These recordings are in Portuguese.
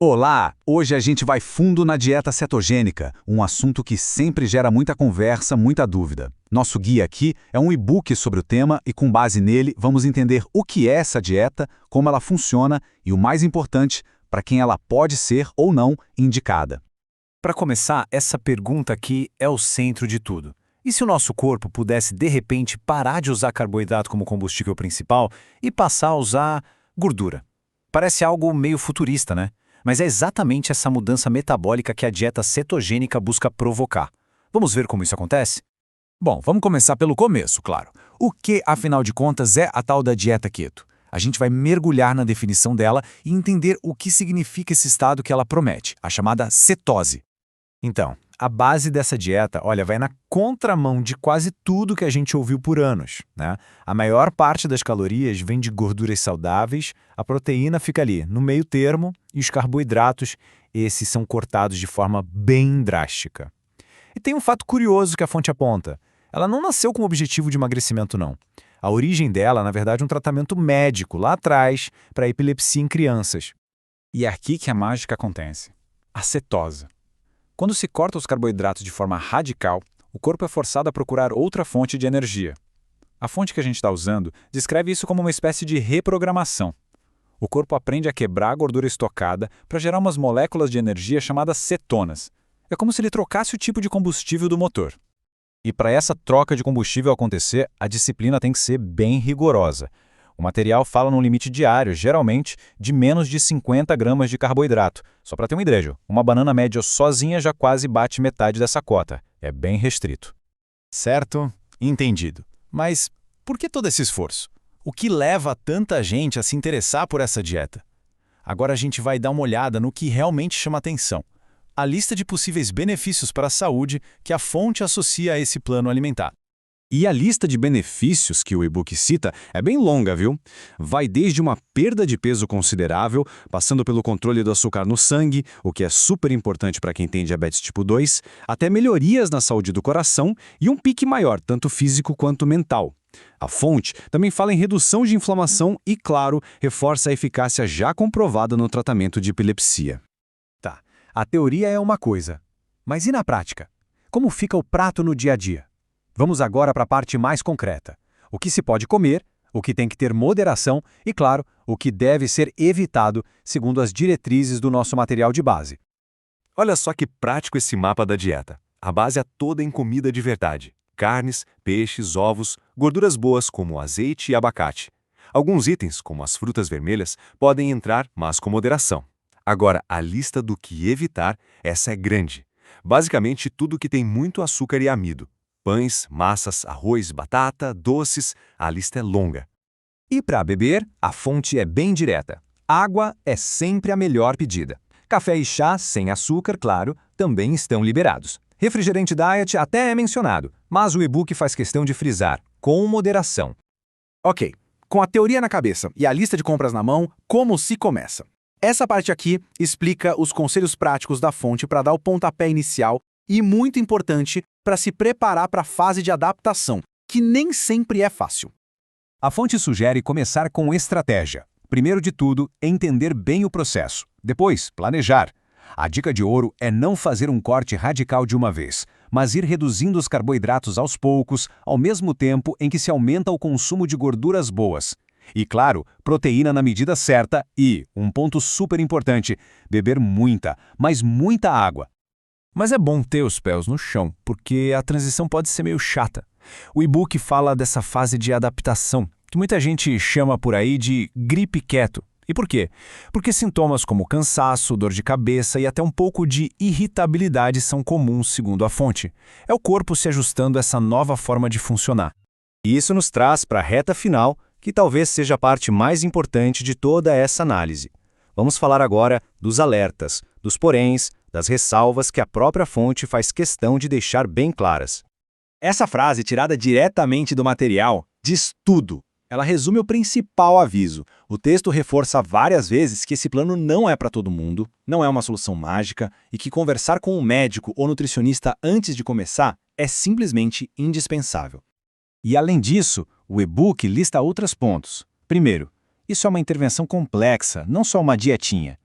Olá! Hoje a gente vai fundo na dieta cetogênica, um assunto que sempre gera muita conversa, muita dúvida. Nosso guia aqui é um e-book sobre o tema e, com base nele, vamos entender o que é essa dieta, como ela funciona e, o mais importante, para quem ela pode ser ou não indicada. Para começar, essa pergunta aqui é o centro de tudo. E se o nosso corpo pudesse, de repente, parar de usar carboidrato como combustível principal e passar a usar gordura? Parece algo meio futurista, né? Mas é exatamente essa mudança metabólica que a dieta cetogênica busca provocar. Vamos ver como isso acontece? Bom, vamos começar pelo começo, claro. O que, afinal de contas, é a tal da dieta keto? A gente vai mergulhar na definição dela e entender o que significa esse estado que ela promete, a chamada cetose. Então, a base dessa dieta, olha, vai na contramão de quase tudo que a gente ouviu por anos, né? A maior parte das calorias vem de gorduras saudáveis, a proteína fica ali, no meio termo, e os carboidratos, esses são cortados de forma bem drástica. E tem um fato curioso que a fonte aponta. Ela não nasceu com o objetivo de emagrecimento, não. A origem dela, na verdade, é um tratamento médico, lá atrás, para epilepsia em crianças. E é aqui que a mágica acontece. A cetose. Quando se corta os carboidratos de forma radical, o corpo é forçado a procurar outra fonte de energia. A fonte que a gente está usando descreve isso como uma espécie de reprogramação. O corpo aprende a quebrar a gordura estocada para gerar umas moléculas de energia chamadas cetonas. É como se ele trocasse o tipo de combustível do motor. E para essa troca de combustível acontecer, a disciplina tem que ser bem rigorosa. O material fala num limite diário, geralmente, de menos de 50 gramas de carboidrato. Só para ter uma ideia, uma banana média sozinha já quase bate metade dessa cota. É bem restrito. Certo? Entendido. Mas por que todo esse esforço? O que leva tanta gente a se interessar por essa dieta? Agora a gente vai dar uma olhada no que realmente chama atenção. A lista de possíveis benefícios para a saúde que a fonte associa a esse plano alimentar. E a lista de benefícios que o e-book cita é bem longa, viu? Vai desde uma perda de peso considerável, passando pelo controle do açúcar no sangue, o que é super importante para quem tem diabetes tipo 2, até melhorias na saúde do coração e um pique maior, tanto físico quanto mental. A fonte também fala em redução de inflamação e, claro, reforça a eficácia já comprovada no tratamento de epilepsia. Tá, a teoria é uma coisa, mas e na prática? Como fica o prato no dia a dia? Vamos agora para a parte mais concreta. O que se pode comer, o que tem que ter moderação e, claro, o que deve ser evitado segundo as diretrizes do nosso material de base. Olha só que prático esse mapa da dieta. A base é toda em comida de verdade. Carnes, peixes, ovos, gorduras boas como azeite e abacate. Alguns itens, como as frutas vermelhas, podem entrar, mas com moderação. Agora, a lista do que evitar, essa é grande. Basicamente, tudo que tem muito açúcar e amido. Pães, massas, arroz, batata, doces, a lista é longa. E para beber, a fonte é bem direta. Água é sempre a melhor pedida. Café e chá, sem açúcar, claro, também estão liberados. Refrigerante diet até é mencionado, mas o e-book faz questão de frisar, com moderação. Ok, com a teoria na cabeça e a lista de compras na mão, como se começa? Essa parte aqui explica os conselhos práticos da fonte para dar o pontapé inicial e, muito importante, para se preparar para a fase de adaptação, que nem sempre é fácil. A fonte sugere começar com estratégia. Primeiro de tudo, entender bem o processo. Depois, planejar. A dica de ouro é não fazer um corte radical de uma vez, mas ir reduzindo os carboidratos aos poucos, ao mesmo tempo em que se aumenta o consumo de gorduras boas. E, claro, proteína na medida certa e, um ponto super importante, beber muita, mas muita água. Mas é bom ter os pés no chão, porque a transição pode ser meio chata. O e-book fala dessa fase de adaptação, que muita gente chama por aí de gripe keto. E por quê? Porque sintomas como cansaço, dor de cabeça e até um pouco de irritabilidade são comuns, segundo a fonte. É o corpo se ajustando a essa nova forma de funcionar. E isso nos traz para a reta final, que talvez seja a parte mais importante de toda essa análise. Vamos falar agora dos alertas, dos poréns, das ressalvas que a própria fonte faz questão de deixar bem claras. Essa frase, tirada diretamente do material, diz tudo. Ela resume o principal aviso. O texto reforça várias vezes que esse plano não é para todo mundo, não é uma solução mágica e que conversar com um médico ou nutricionista antes de começar é simplesmente indispensável. E além disso, o e-book lista outros pontos. Primeiro, isso é uma intervenção complexa, não só uma dietinha.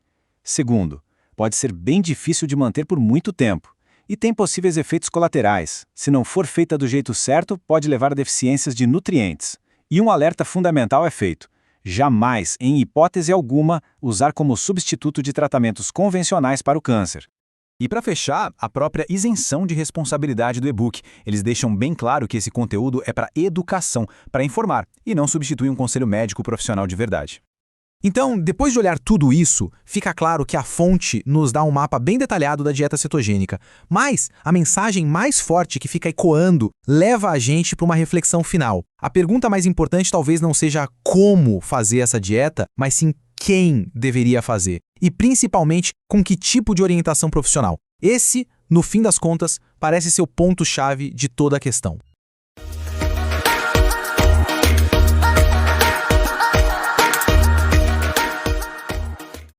Segundo, pode ser bem difícil de manter por muito tempo. E tem possíveis efeitos colaterais. Se não for feita do jeito certo, pode levar a deficiências de nutrientes. E um alerta fundamental é feito: jamais, em hipótese alguma, usar como substituto de tratamentos convencionais para o câncer. E para fechar, a própria isenção de responsabilidade do e-book. Eles deixam bem claro que esse conteúdo é para educação, para informar, e não substitui um conselho médico profissional de verdade. Então, depois de olhar tudo isso, fica claro que a fonte nos dá um mapa bem detalhado da dieta cetogênica. Mas a mensagem mais forte que fica ecoando leva a gente para uma reflexão final. A pergunta mais importante talvez não seja como fazer essa dieta, mas sim quem deveria fazer. E principalmente com que tipo de orientação profissional. Esse, no fim das contas, parece ser o ponto-chave de toda a questão.